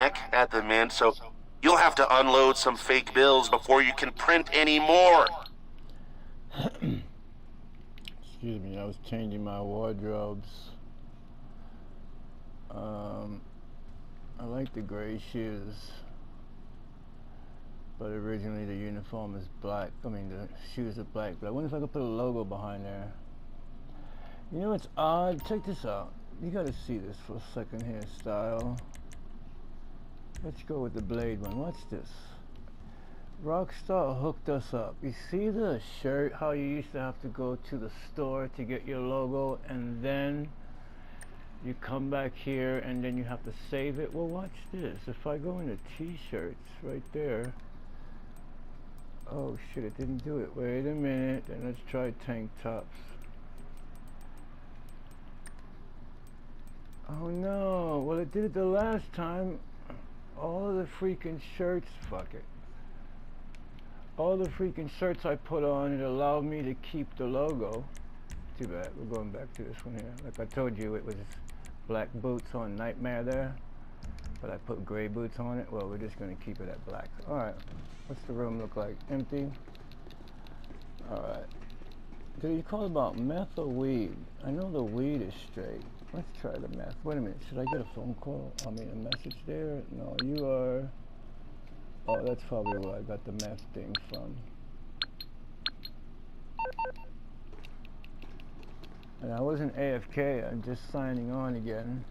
back at the mint, so you'll have to unload some fake bills before you can print any more. Excuse me, I was changing my wardrobes. I like the gray shoes, but originally the uniform is black. I mean, the shoes are black, but I wonder if I could put a logo behind there. You know, it's odd. Check this out. You gotta see this for a second here, style. Let's go with the blade one. Watch this. Rockstar hooked us up. You see the shirt, how you used to have to go to the store to get your logo, and then you come back here and then you have to save it? Well, watch this. If I go into t-shirts right there. Oh shit, it didn't do it. Wait a minute, and let's try tank tops. Oh no, well it did it the last time. All of the freaking shirts, fuck it. All the freaking shirts I put on, it allowed me to keep the logo. Too bad, we're going back to this one here. Like I told you, it was black boots on Nightmare there, but I put gray boots on it. Well, we're just gonna keep it at black. Alright, what's the room look like? Empty? Alright. Do you call about meth or weed? I know the weed is straight. Let's try the meth. Wait a minute, should I get a phone call? I mean, a message there? No, you are... Oh, that's probably where I got the meth thing from. And I wasn't AFK, I'm just signing on again.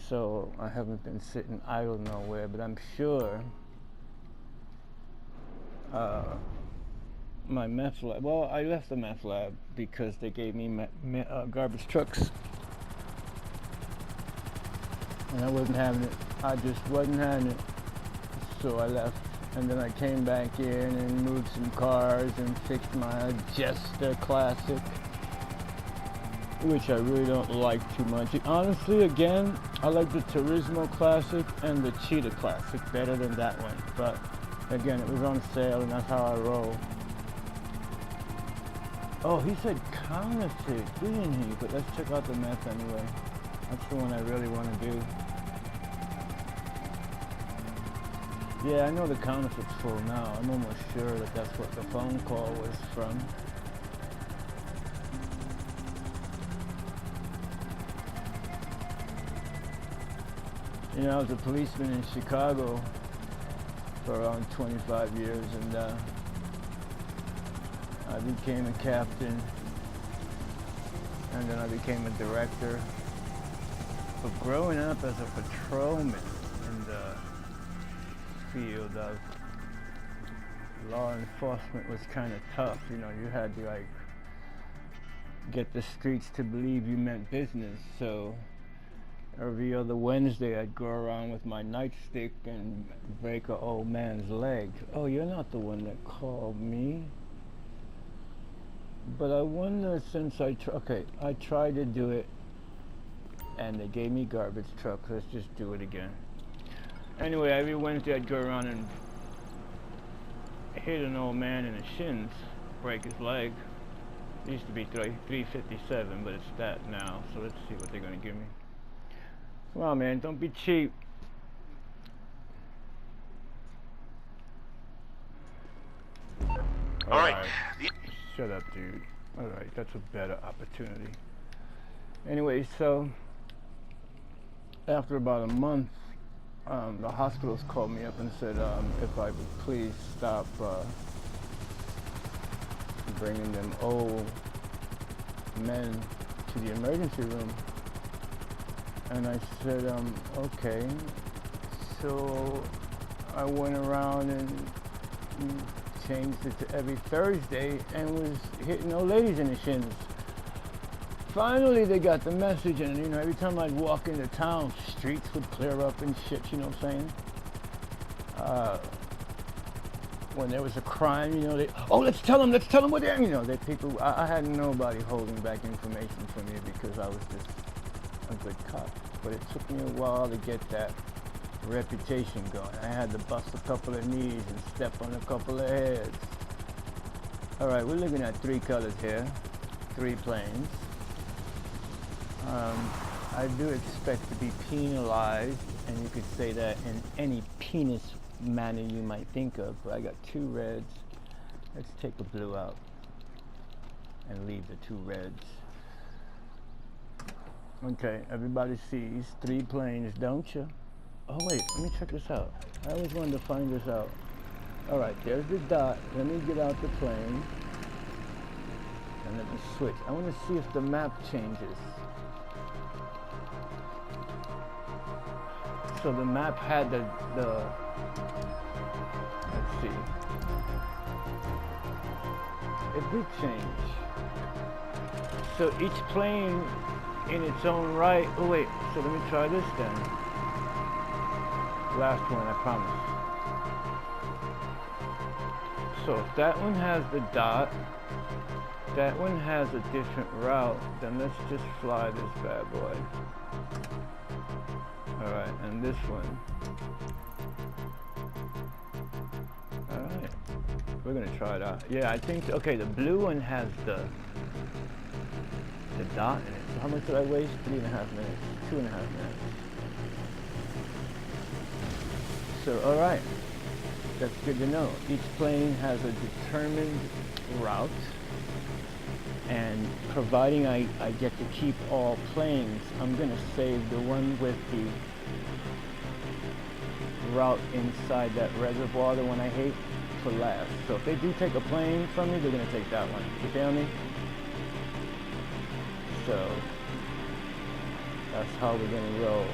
So, I haven't been sitting idle nowhere, but I'm sure my meth lab, well, I left the meth lab because they gave me garbage trucks. And I wasn't having it. I just wasn't having it. So I left. And then I came back in and moved some cars and fixed my Jester Classic, which I really don't like too much. Honestly, again, I like the Turismo Classic and the Cheetah Classic better than that one. But again, it was on sale and that's how I roll. Oh, he said counterfeit, didn't he? But let's check out the meth anyway. That's the one I really want to do. Yeah, I know the counterfeit's full now. I'm almost sure that that's what the phone call was from. You know, I was a policeman in Chicago for around 25 years, and I became a captain, and then I became a director. But growing up as a patrolman in the field of law enforcement was kind of tough. You know, you had to like get the streets to believe you meant business. So every other Wednesday I'd go around with my nightstick and break an old man's leg. Oh, you're not the one that called me. But I wonder, since I tried to do it and they gave me garbage trucks, let's just do it again. Anyway, every Wednesday I'd go around and hit an old man in the shins, break his leg. It used to be $357, but it's that now. So let's see what they're gonna give me. Come on, man, don't be cheap. All right. Shut up, dude. All right, that's a better opportunity. Anyway, so after about a month, the hospitals called me up and said if I would please stop bringing them old men to the emergency room. And I said, okay. So I went around and changed it to every Thursday and was hitting old ladies in the shins. Finally, they got the message, and you know, every time I'd walk into town, streets would clear up and shit. You know what I'm saying? When there was a crime, you know, let's tell them what they're. You know, that people. I had nobody holding back information from me because I was just a good cop. But it took me a while to get that reputation going. I had to bust a couple of knees and step on a couple of heads. All right, we're looking at 3 colors here, 3 planes. I do expect to be penalized, and you could say that in any penis manner you might think of. But I got 2 reds. Let's take a blue out and leave the 2 reds. Okay, everybody sees 3 planes, don't you? Oh wait, let me check this out. I always wanted to find this out. All right, there's the dot. Let me get out the plane and let me switch. I want to see if the map changes. So the map had the let's see. It did change. So each plane in its own right. Oh wait, so let me try this then. Last one, I promise. So if that one has the dot, that one has a different route, then let's just fly this bad boy. Alright, and this one. Alright, we're gonna try it out. Yeah, I think, okay, the blue one has the dot in it. So how much did I waste? 3.5 minutes, 2.5 minutes. So, alright, that's good to know. Each plane has a determined route, and providing I get to keep all planes, I'm gonna save the one with the route inside that reservoir, the one I hate, for last. So if they do take a plane from me, they're gonna take that one. You feel me? So that's how we're gonna roll.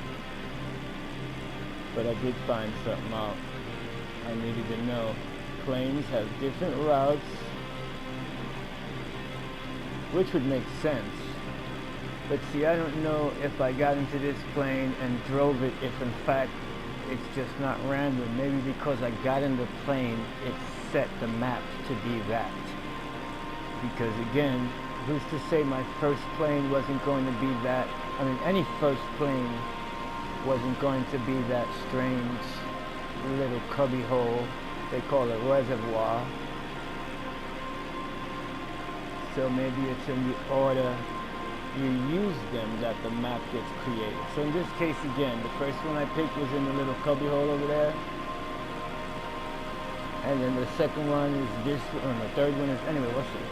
But I did find something out I needed to know. Planes have different routes, which would make sense. But see, I don't know if I got into this plane and drove it, if in fact it's just not random. Maybe because I got in the plane, it set the map to be that. Because again, who's to say my first plane wasn't going to be that? I mean, any first plane wasn't going to be that strange little cubby hole. They call it reservoir. So maybe it's in the order you use them that the map gets created. So in this case, again, the first one I picked was in the little cubby hole over there. And then the second one is this one, and the third one is, anyway, we'll see.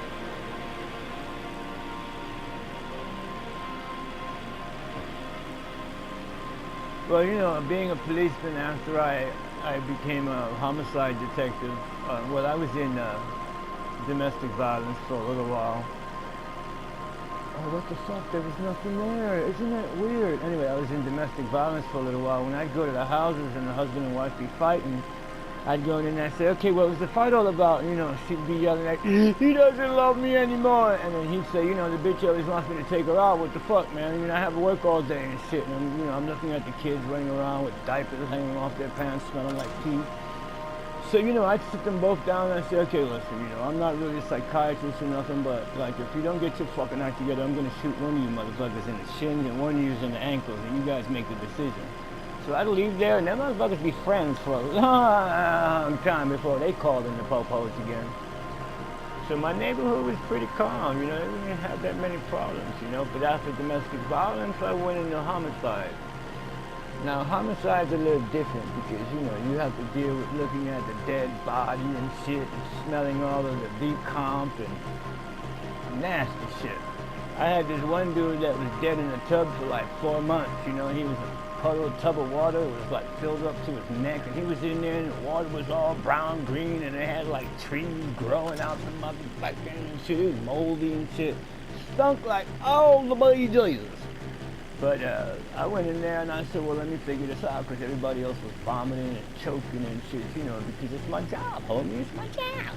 Well, you know, being a policeman after I became a homicide detective, well, I was in domestic violence for a little while. Oh, what the fuck? There was nothing there. Isn't that weird? Anyway, I was in domestic violence for a little while. When I'd go to the houses and the husband and wife be fighting, I'd go in and I'd say, okay, what was the fight all about? And, you know, she'd be yelling like, he doesn't love me anymore. And then he'd say, you know, the bitch always wants me to take her out. What the fuck, man? You know, I have to work all day and shit. And I'm looking at the kids running around with diapers hanging off their pants, smelling like pee. So, you know, I'd sit them both down and I'd say, okay, listen, you know, I'm not really a psychiatrist or nothing, but, like, if you don't get your fucking act together, I'm going to shoot one of you motherfuckers in the shins and one of you's in the ankles, and you guys make the decision. So I'd leave there, and them motherfuckers be friends for a long time before they called in the po-pos again. So my neighborhood was pretty calm, you know, they didn't have that many problems, you know, but after domestic violence, I went into homicide. Now, homicide's a little different because, you know, you have to deal with looking at the dead body and shit and smelling all of the decomp and nasty shit. I had this one dude that was dead in a tub for like 4 months, you know, he was a puddle tub of water. It was like filled up to his neck, and he was in there and the water was all brown green and it had like trees growing out the motherfucking and shit. It was moldy and shit. Stunk like all the bloody Jesus. But I went in there and I said, well, let me figure this out, because everybody else was vomiting and choking and shit, you know, because it's my job, homie, it's my job.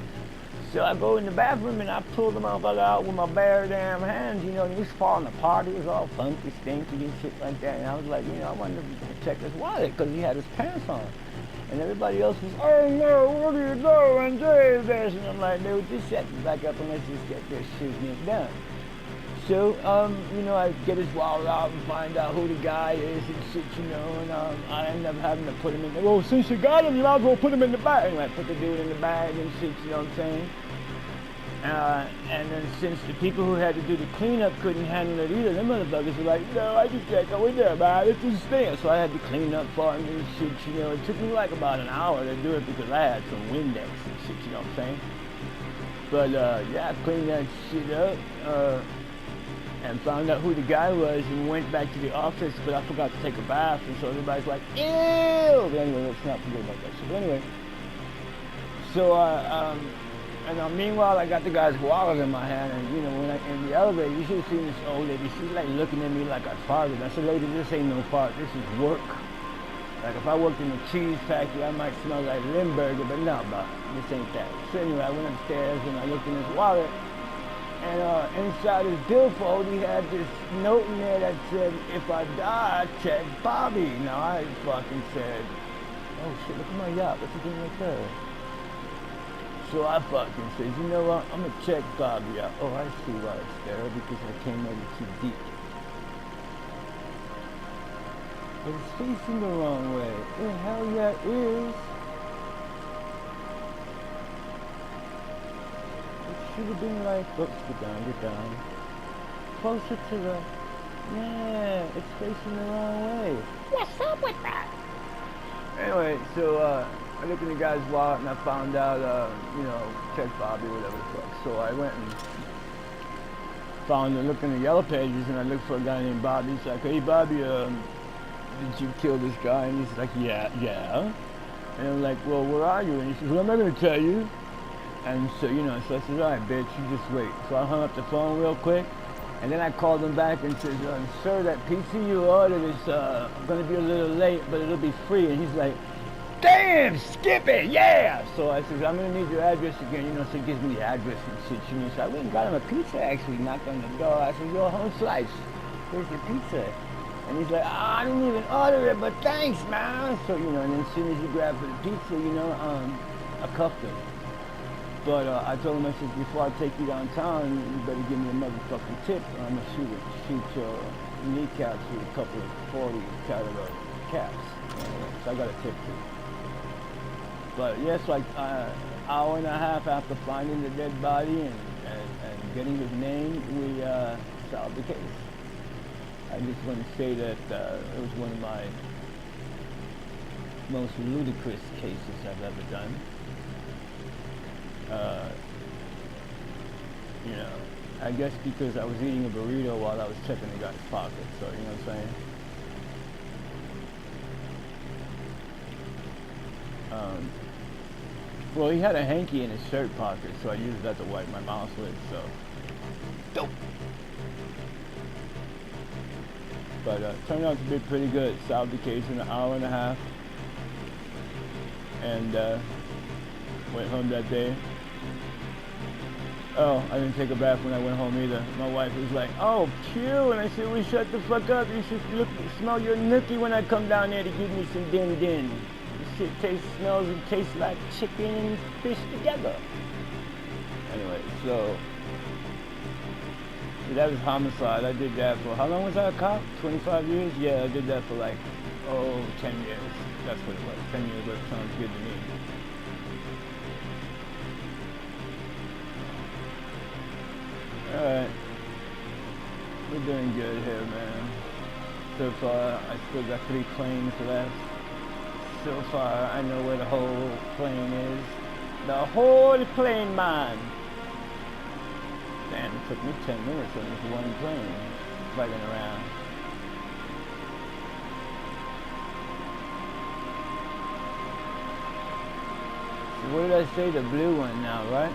So I go in the bathroom and I pull the motherfucker out with my bare damn hands, you know, and he was falling apart. He was all funky, stinky and shit like that. And I was like, you know, I wanted to check his wallet because he had his pants on. And everybody else was, oh no, what are you doing, Davis? And I'm like, dude, just shut the back up and let's just get this shit done. So, you know, I get his wallet out and find out who the guy is and shit, you know, and I end up having to put him in the, well, since you got him, you might as well put him in the bag. Anyway, I put the dude in the bag and shit, you know what I'm saying? And then since the people who had to do the cleanup couldn't handle it either, them motherfuckers were like, no, I just can't go in there, man. It's just stink. So I had to clean up for them and shit, you know. It took me like about an hour to do it because I had some Windex and shit, you know what I'm saying? But yeah, I cleaned that shit up and found out who the guy was and went back to the office, but I forgot to take a bath, and so everybody's like, ew! But anyway, let's not forget about that shit. But anyway, so and meanwhile, I got the guy's wallet in my hand, and you know, when I in the elevator, you should have seen this old lady. She's like looking at me like I farted. I said, lady, this ain't no fart. This is work. Like if I worked in a cheese factory, I might smell like Limburger, but no, bro, this ain't that. So anyway, I went upstairs and I looked in his wallet, and inside his billfold, he had this note in there that said, if I die, check Bobby. Now I fucking said, oh shit, look at my yacht. What's he doing right there? So I fucking said, you know what, I'm gonna check Bobby out. Oh, I see why it's there, because I came over too deep. But it's facing the wrong way. The hell yeah it is. It should have been like, oops, get down. Closer to the, yeah, it's facing the wrong way. What's up with that? Anyway, so I looked in the guy's wallet and I found out, you know, check Bobby, whatever the fuck. So I went and found and looked in the yellow pages and I looked for a guy named Bobby. He's like, hey Bobby, did you kill this guy? And he's like, yeah. And I'm like, well, where are you? And he says, well, I'm not going to tell you. And so, you know, so I said, all right, bitch, you just wait. So I hung up the phone real quick. And then I called him back and said, sir, that pizza you ordered is going to be a little late, but it'll be free. And he's like, damn, skip it, yeah. So I said, I'm going to need your address again. You know, so he gives me the address and shit. You know, so I went and got him a pizza, actually, knocked on the door. I said, yo, home slice, where's your pizza? And he's like, oh, I didn't even order it, but thanks, man. So, you know, and then as soon as he grabbed for the pizza, you know, I cuffed him. But I told him, I said, before I take you downtown, you better give me a motherfucking tip, or I'm going to shoot your kneecaps with a couple of 40 caliber caps. So I got a tip too. But yes, like an hour and a half after finding the dead body and getting his name, we solved the case. I just want to say that it was one of my most ludicrous cases I've ever done. You know, I guess because I was eating a burrito while I was checking the guy's pocket, so you know what I'm saying? Well, he had a hanky in his shirt pocket, so I used that to wipe my mouth with, so. Dope! But turned out to be pretty good. Solved the case in an hour and a half. And went home that day. Oh, I didn't take a bath when I went home either. My wife was like, oh, phew. And I said, well, shut the fuck up. You should smell your nookie when I come down there to give me some din-din. This shit smells and tastes like chicken and fish together. Anyway, so that was homicide. I did that for, how long was I a cop? 25 years? Yeah, I did that for like, 10 years. That's what it was. 10 years, but it sounds good to me. Alright. We're doing good here, man. So far, I still got 3 planes left. So far, I know where the whole plane is. The whole plane, man! Damn, it took me 10 minutes on this one plane, bugging around. So what did I say? The blue one now, right?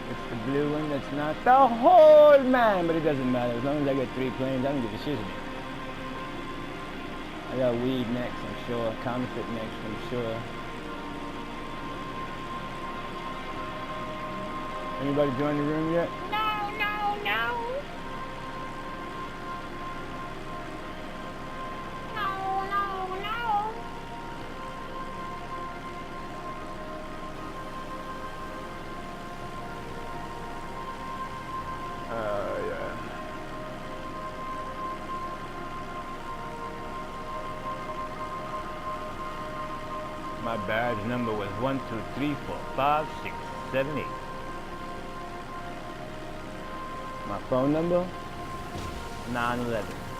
It's the blue one that's not the whole man, but it doesn't matter. As long as I get 3 planes, I don't give a shit. I got weed next, I'm sure. Counterfeit next, I'm sure. Anybody join the room yet? No. Yeah. My badge number was 1, 2, 3, 4, 5, 6, 7, 8. My phone number, 911.